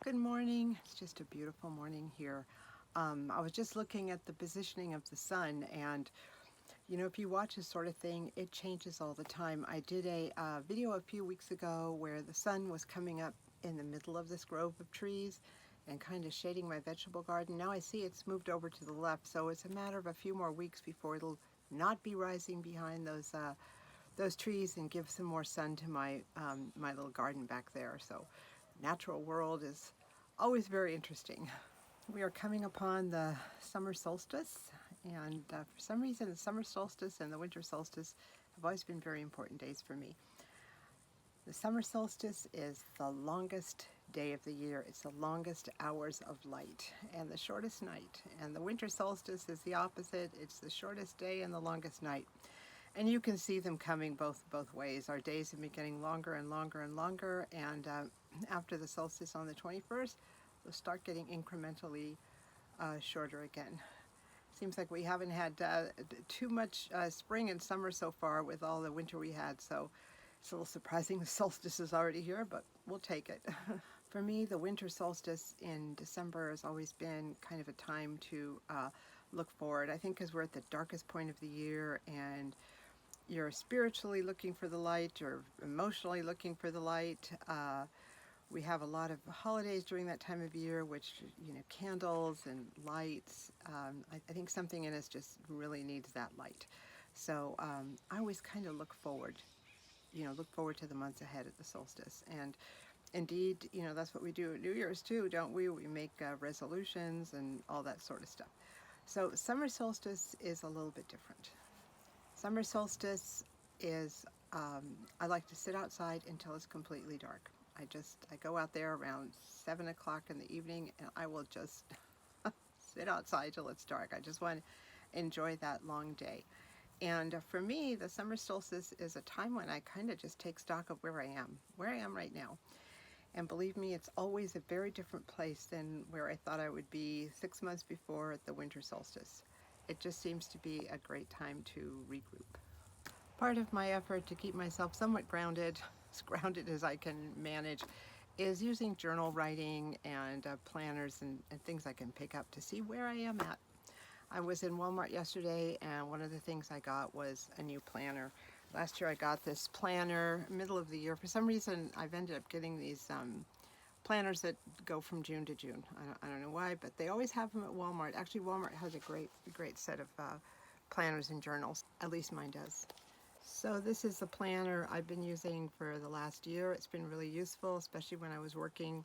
Good morning. It's just a beautiful morning here. I was just looking at the positioning of the sun, and if you watch this sort of thing, it changes all the time. I did a video a few weeks ago where the sun was coming up in the middle of this grove of trees and kind of shading my vegetable garden. Now I see it's moved over to the left, so it's a matter of a few more weeks before it'll not be rising behind those trees and give some more sun to my little garden back there. So natural world is always very interesting. We are coming upon the summer solstice, and for some reason the summer solstice and the winter solstice have always been very important days for me. The summer solstice is the longest day of the year. It's the longest hours of light and the shortest night. And the winter solstice is the opposite. It's the shortest day and the longest night. And you can see them coming both ways. Our days have been getting longer and longer and longer, and after the solstice on the 21st, they'll start getting incrementally shorter again. Seems like we haven't had too much spring and summer so far with all the winter we had, so it's a little surprising the solstice is already here, but we'll take it. For me, the winter solstice in December has always been kind of a time to look forward. I think because we're at the darkest point of the year, and you're spiritually looking for the light, or emotionally looking for the light. We have a lot of holidays during that time of year, which, candles and lights. I think something in us just really needs that light. So I always kind of look forward to the months ahead at the solstice. And indeed, that's what we do at New Year's too, don't we? We make resolutions and all that sort of stuff. So summer solstice is a little bit different. Summer solstice is, I like to sit outside until it's completely dark. I go out there around 7 o'clock in the evening, and I will just sit outside till it's dark. I just want to enjoy that long day. And for me, the summer solstice is a time when I kind of just take stock of where I am right now. And believe me, it's always a very different place than where I thought I would be 6 months before at the winter solstice. It just seems to be a great time to regroup. Part of my effort to keep myself somewhat grounded, as grounded as I can manage, is using journal writing and planners and things I can pick up to see where I am at. I was in Walmart yesterday, and one of the things I got was a new planner. Last year I got this planner middle of the year. For some reason I've ended up getting these planners that go from June to June. I don't know why, but they always have them at Walmart. Actually, Walmart has a great set of planners and journals. At least mine does. So this is the planner I've been using for the last year. It's been really useful, especially when I was working.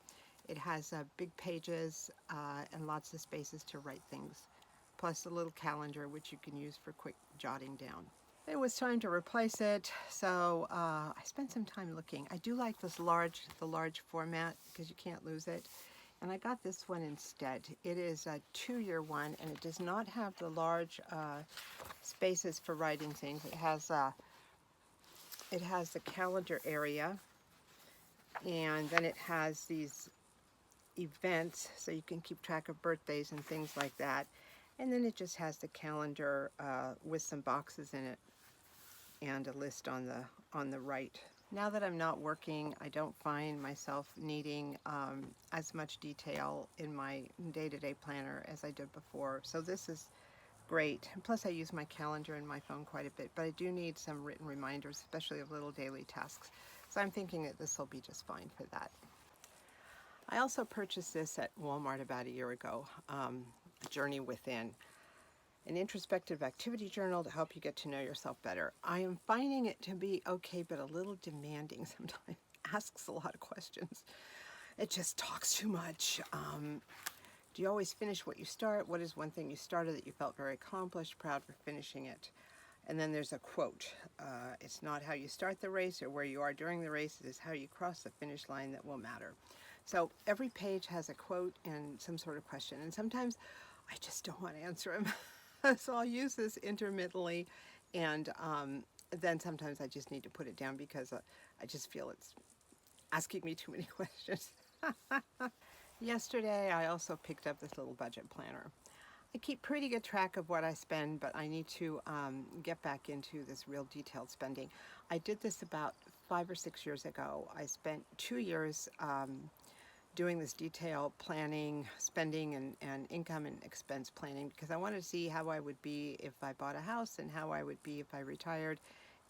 It has big pages and lots of spaces to write things, plus a little calendar which you can use for quick jotting down. It was time to replace it, so I spent some time looking. I do like the large format because you can't lose it, and I got this one instead. It is a 2-year one, and it does not have the large spaces for writing things. It has the calendar area, and then it has these events so you can keep track of birthdays and things like that. And then it just has the calendar with some boxes in it and a list on the right. Now that I'm not working, I don't find myself needing as much detail in my day-to-day planner as I did before. So this is great. And plus I use my calendar and my phone quite a bit, but I do need some written reminders, especially of little daily tasks. So I'm thinking that this will be just fine for that. I also purchased this at Walmart about a year ago, Journey Within, an introspective activity journal to help you get to know yourself better. I am finding it to be okay, but a little demanding sometimes. Asks a lot of questions. It just talks too much. Do you always finish what you start? What is one thing you started that you felt very accomplished, proud for finishing it? And then there's a quote. It's not how you start the race or where you are during the race, it is how you cross the finish line that will matter. So every page has a quote and some sort of question, and sometimes I just don't want to answer them. So I'll use this intermittently, and then sometimes I just need to put it down because I just feel it's asking me too many questions. Yesterday I also picked up this little budget planner. I keep pretty good track of what I spend, but I need to get back into this real detailed spending. I did this about 5 or 6 years ago. I spent 2 years doing this detailed planning, spending and income and expense planning, because I wanted to see how I would be if I bought a house and how I would be if I retired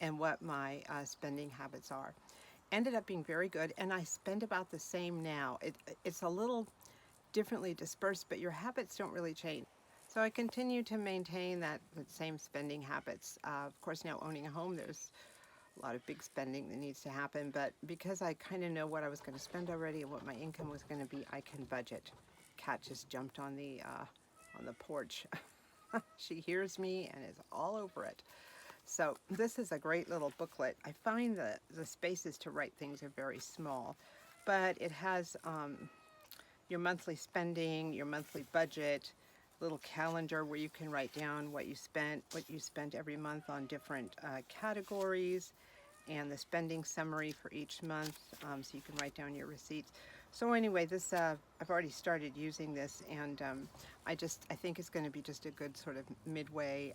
and what my spending habits are. Ended up being very good, and I spend about the same now. It's a little differently dispersed, but your habits don't really change. So I continue to maintain that same spending habits. Of course, now owning a home, there's a lot of big spending that needs to happen, but because I kind of know what I was going to spend already and what my income was going to be, I can budget. Cat just jumped on the porch. She hears me and is all over it. So this is a great little booklet. I find that the spaces to write things are very small, but it has your monthly spending, your monthly budget, little calendar where you can write down what you spent every month on different categories, and the spending summary for each month, so you can write down your receipts. So anyway, this I've already started using this, and I think it's going to be just a good sort of midway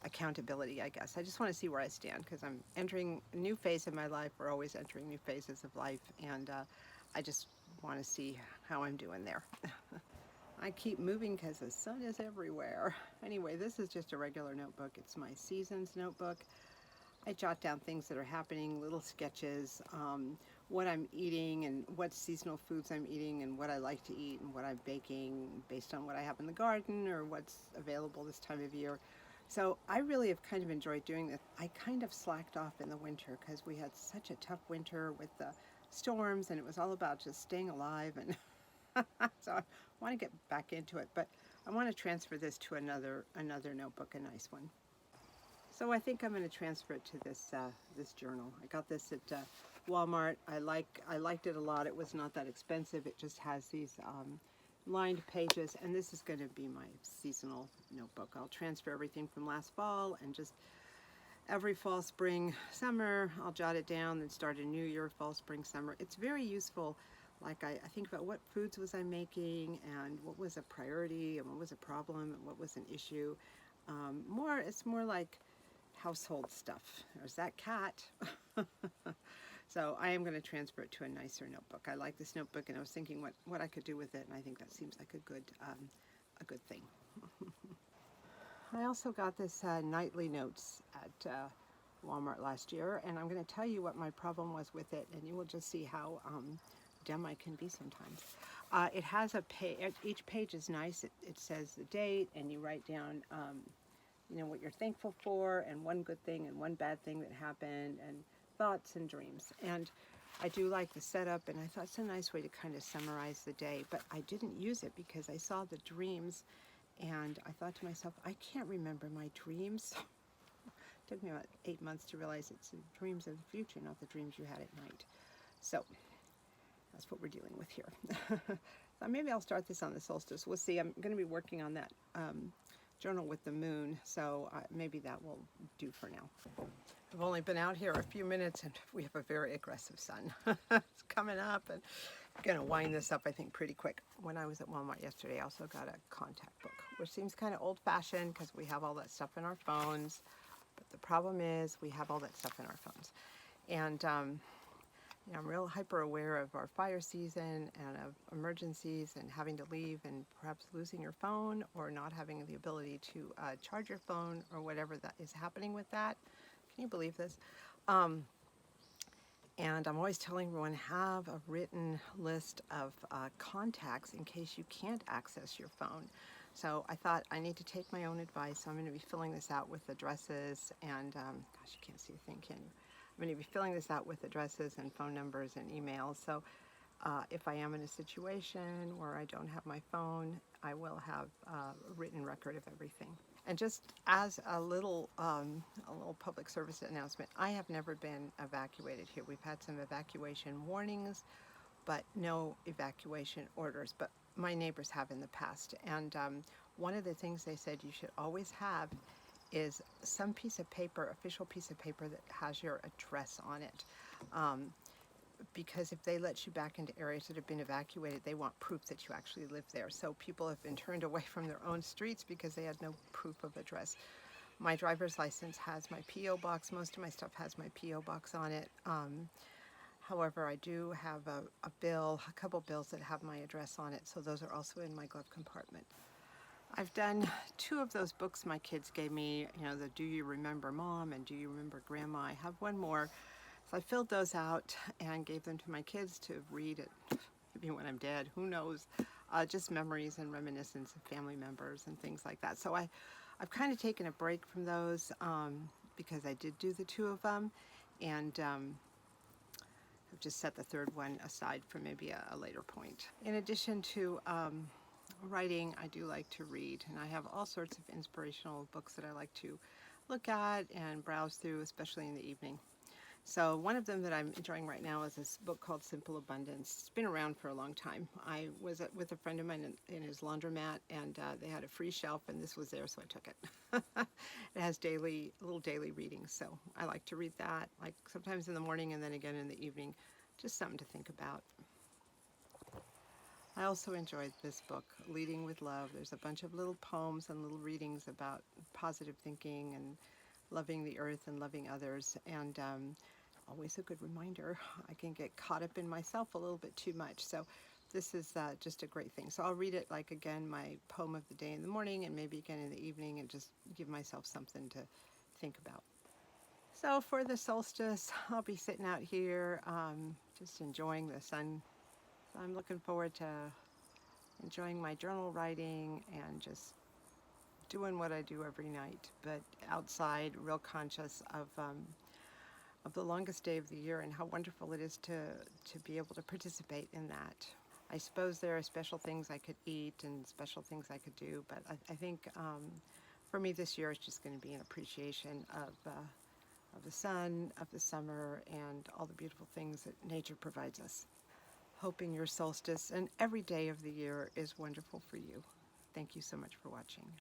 accountability, I guess. I just want to see where I stand, because I'm entering a new phase of my life. We're always entering new phases of life, and I just want to see how I'm doing there. I keep moving because the sun is everywhere. Anyway, this is just a regular notebook. It's my seasons notebook. I jot down things that are happening, little sketches, what I'm eating and what seasonal foods I'm eating and what I like to eat and what I'm baking based on what I have in the garden or what's available this time of year. So I really have kind of enjoyed doing this. I kind of slacked off in the winter because we had such a tough winter with the storms, and it was all about just staying alive, and so I want to get back into it, but I want to transfer this to another notebook, a nice one. So I think I'm going to transfer it to this journal. I got this at Walmart. I liked it a lot. It was not that expensive. It just has these lined pages, and this is going to be my seasonal notebook. I'll transfer everything from last fall, and just every fall, spring, summer, I'll jot it down and start a new year, fall, spring, summer. It's very useful. Like I think about what foods was I making, and what was a priority, and what was a problem, and what was an issue. It's more like household stuff. There's that cat. So I am going to transfer it to a nicer notebook. I like this notebook, and I was thinking what I could do with it, and I think that seems like a good thing. I also got this nightly notes at Walmart last year, and I'm going to tell you what my problem was with it, and you will just see how dumb I can be sometimes. It has a page. Each page is nice. It says the date, and you write down what you're thankful for, and one good thing and one bad thing that happened, and thoughts and dreams. And I do like the setup, and I thought it's a nice way to kind of summarize the day, but I didn't use it because I saw the dreams, and I thought to myself, I can't remember my dreams. It took me about 8 months to realize it's the dreams of the future, not the dreams you had at night. So that's what we're dealing with here. So maybe I'll start this on the solstice. We'll see. I'm going to be working on that journal with the moon, so maybe that will do for now. I've only been out here a few minutes, and we have a very aggressive sun. It's coming up, and I'm going to wind this up, I think, pretty quick. When I was at Walmart yesterday, I also got a contact book, which seems kind of old-fashioned because we have all that stuff in our phones. But the problem is we have all that stuff in our phones. And I'm real hyper aware of our fire season and of emergencies and having to leave and perhaps losing your phone or not having the ability to charge your phone or whatever that is happening with that. Can you believe this? And I'm always telling everyone, have a written list of contacts in case you can't access your phone. So I thought I need to take my own advice. So I'm going to be filling this out with addresses and, gosh, you can't see a thing, can you? I'm going to be filling this out with addresses and phone numbers and emails. So if I am in a situation where I don't have my phone, I will have a written record of everything. And just as a little public service announcement, I have never been evacuated here. We've had some evacuation warnings, but no evacuation orders. But my neighbors have in the past. And one of the things they said you should always have is some piece of paper, official piece of paper that has your address on it. Because if they let you back into areas that have been evacuated, they want proof that you actually live there. So people have been turned away from their own streets because they had no proof of address. My driver's license has my P.O. box. Most of my stuff has my P.O. box on it. However, I do have a couple bills that have my address on it, so those are also in my glove compartment. I've done 2 of those books my kids gave me, the Do You Remember Mom and Do You Remember Grandma. I have one more, so I filled those out and gave them to my kids to read it, maybe when I'm dead, who knows, just memories and reminiscence of family members and things like that. So I've kind of taken a break from those because I did do the 2 of them, and I've just set the 3rd one aside for maybe a later point. In addition to writing, I do like to read, and I have all sorts of inspirational books that I like to look at and browse through, especially in the evening. So one of them that I'm enjoying right now is this book called Simple Abundance. It's been around for a long time. I was with a friend of mine in his laundromat, and they had a free shelf, and this was there, so I took it. It has little daily readings, so I like to read that, like sometimes in the morning and then again in the evening. Just something to think about. I also enjoyed this book, Leading with Love. There's a bunch of little poems and little readings about positive thinking and loving the earth and loving others, and always a good reminder. I can get caught up in myself a little bit too much, so this is just a great thing. So I'll read it like, again, my poem of the day in the morning and maybe again in the evening, and just give myself something to think about. So for the solstice, I'll be sitting out here just enjoying the sun. So I'm looking forward to enjoying my journal writing and just doing what I do every night, but outside, real conscious of the longest day of the year and how wonderful it is to be able to participate in that. I suppose there are special things I could eat and special things I could do, but I think for me this year it's just going to be an appreciation of the sun, of the summer, and all the beautiful things that nature provides us. Hoping your solstice and every day of the year is wonderful for you. Thank you so much for watching.